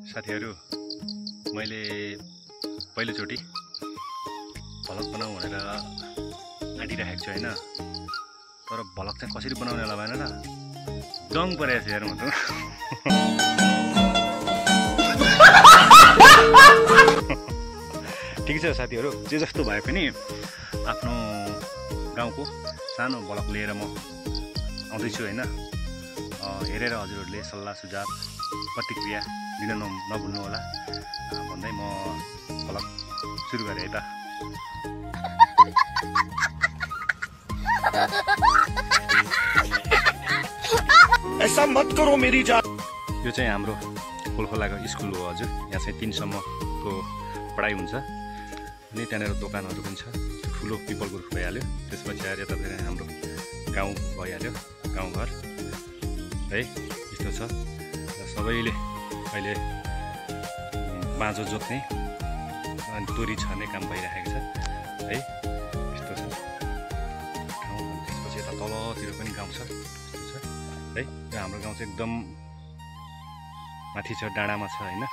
साथीहरु मैले पहिलोचोटी भ्लग बनाऊ भनेर आँटिरहेको छु हैन तर भ्लग चाहिँ कसरी बनाउने होला भनेर दङ परेछ यार म त ठीक छ साथीहरु जे जस्तो भए पनि आफ्नो गाउँको सानो भ्लग लिएर म आउँदै छु हैन हेरेर हजुरहरुले सल्लाह सुझाव प्रतिक्रिया दिन नभुल्नु होला भन्दै म भ्लग सुरु गरे है त ऐसा मत करो मेरी जान। यो चाहिँ हाम्रो कोलखोलाको स्कुल हो हजुर यहाँ चाहिँ 3 सम्मको पढाइ हुन्छ अनि त्यहाँनेर दोकानहरु पनि छ ठुलो पिपल ग्रुप भइहाल्यो त्यसपछि आएर यता फेरि हाम्रो गाउँ भइहाल्यो गाउँघर है यस्तो छ र सबैले अहिले बाँझो जोत्ने अनि तोरी छर्ने काम भइरहेको छ है यस्तो छ ठाउँ त्यसपछि यता तलतिर पनि गाउँ छ यस्तो छ है र हाम्रो गाउँ चाहिँ एकदम माथि छ डाँडामा छ हैन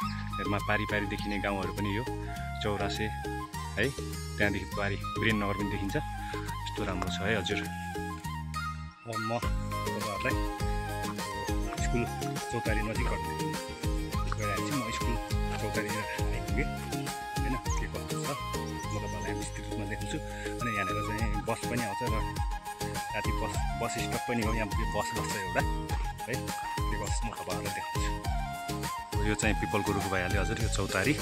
यसमा पारी पारी देखिने गाउँहरु पनि यो चौरासे है त्यहाँदेखि पारी वीरेन्द्रनगर पनि देखिन्छ यस्तो राम्रो छ है हजुर अब म तपाईहरुलाई स्कुल चौतारी नजिक गइरहेको छु म स्कुल चौतारीतिर आइपुगेँ हैन के कस्तो छ म तपाईहरुलाई विस्तृत रूपमा देखाउँछु अनि यहाँनिर चाहिँ बस पनि आउँछ र राति बस स्टप पनि हो यहाँ बस बस्छ एउटा है त्यो बस म तपाईहरुलाई देखाउँछु यो चाहिँ पिपल ग्रुप भइहाल्यो हजुर यो चौतारी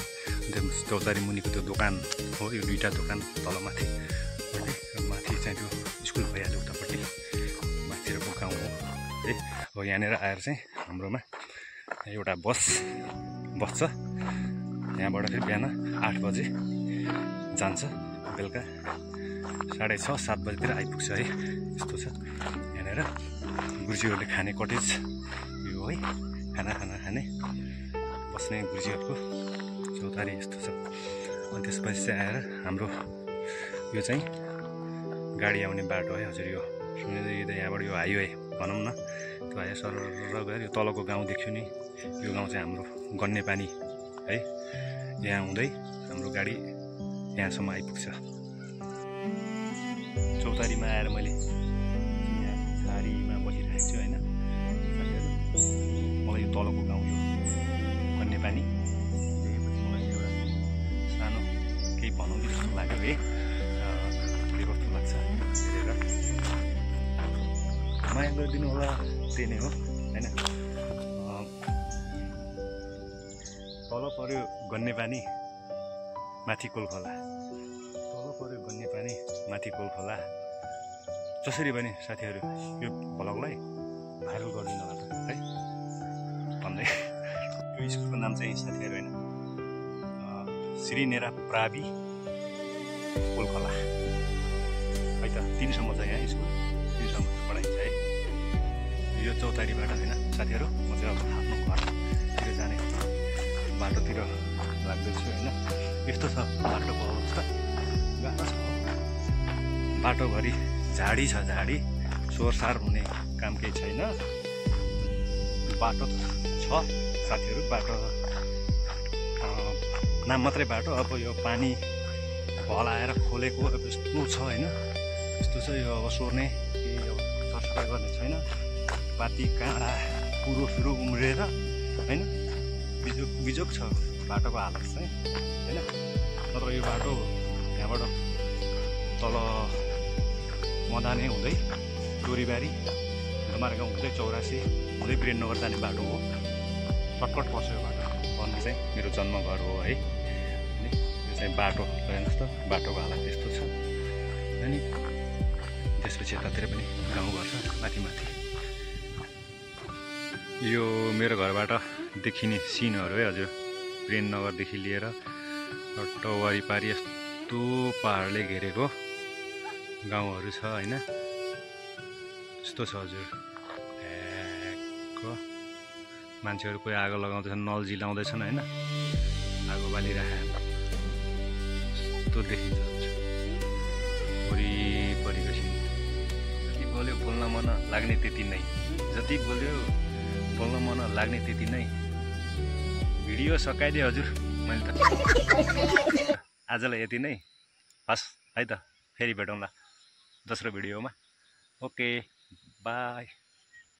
चौतारी मुनिको त्यो दोकान हो यो दुईटा दोकान तल माथि माथि चाहिँ त्यो स्कुल भइहाल्यो उतापट्टि माथितिरको गाउँ हो है हो यहाँनिर आएर चाहिँ हाम्रोमा एउटा बस बस्छ यहाँबाट फेरि बिहान 8 बजे जान्छ बेलुका 6:30-7 बजेतिर आइपुग्छ है यस्तो छ यहाँनिर गुरुजीहरूले खाने कटेज यो है खाना खाने बस्ने गुरुजीहरूको चौतारी यस्तो छ अनि त्यसपछि चाहिँ आएर हाम्रो यो चाहिँ गाडी आउने बाटो है हजुर यो यहाँबाट यो हाइवे भनौँ न त्यो हाइवे सर गएर यो तलको गाउँ देख्यो नि यो गाउँ चाहिँ हाम्रो गन्ने पानी है यहाँ हुँदै हाम्रो गाडी यहाँसम्म आइपुग्छ चौतारीमा आएर मैले यहाँ झारीमा बसिरहेको छु होइन मलाई यो तलको गाउँ यो गन्ने पानी देखेपछि मलाई एउटा सानो केही भनौँ कि जस्तो लाग्यो है के कस्तो लाग्छ हेरेर माया गरिदिनु होला त्यही नै हो होइन तल पर्यो गन्ने पानी माथि कोलखोला तल पर्यो गन्ने पानी माथि कोलखोला जसरी पनि साथीहरू यो भ्लगलाई भाइरल गरिदिनु होला है भन्दै यो स्कुलको नाम चाहिँ साथीहरू होइन श्री नेरा प्रावि कोलखोला है त 3 सम्म छ यहाँ स्कुल 3 सम्म पढाइन्छ है यो चौतारीबाट होइन साथीहरू म चाहिँ अब आफ्नो घरतिर जाने बाटोतिर लाग्दैछु होइन यस्तो छ बाटोको अवस्था गाह्रो छ बाटोभरि झाडी छ झाडी सोरसार हुने काम केही छैन बाटो छ साथीहरू बाटो नाम मात्रै बाटो अब यो पानी हलाएर खोलेको अब यस्तो छ होइन यस्तो छ यो अब सोर्ने केही अब सरसफाइ गर्ने छैन पाती काँडा पुरो उम्रेर होइन बिजोक छ बाटोको हालत चाहिँ होइन नत्र यो बाटो यहाँबाट तल मदाने हुँदै डोरीबारी डमार गाउँ हुँदै चौरासी हुँदै वीरेन्द्रनगर जाने बाटो हो सर्टकट पर्छ यो बाटो पर्ने चाहिँ मेरो जन्मघर हो है अनि यो चाहिँ बाटो हेर्नुहोस् त बाटोको हालत यस्तो छ अनि त्यसपछि यतातिर पनि गाउँघर छ माथि यो मेरो घरबाट देखिने सिनहरू है हजुर वीरेन्द्रनगरदेखि लिएर वरिपरि यस्तो पहाडले घेरेको गाउँहरू छ होइन यस्तो छ हजुर मान्छेहरू कोही आगो लगाउँदैछन् नल जिलाउँदैछन् होइन आगो बालिरहेको यस्तो देखिन्छ वरिपरिको सिन जति बोल्यो बोल्न मन लाग्ने त्यति नै वीरेन्द्रनगर भिडियो सकाइदिएँ हजुर मैले त। आजलाई यति नै हस् है त, फेरि भेटौँला दोस्रो भिडियोमा। Okay by.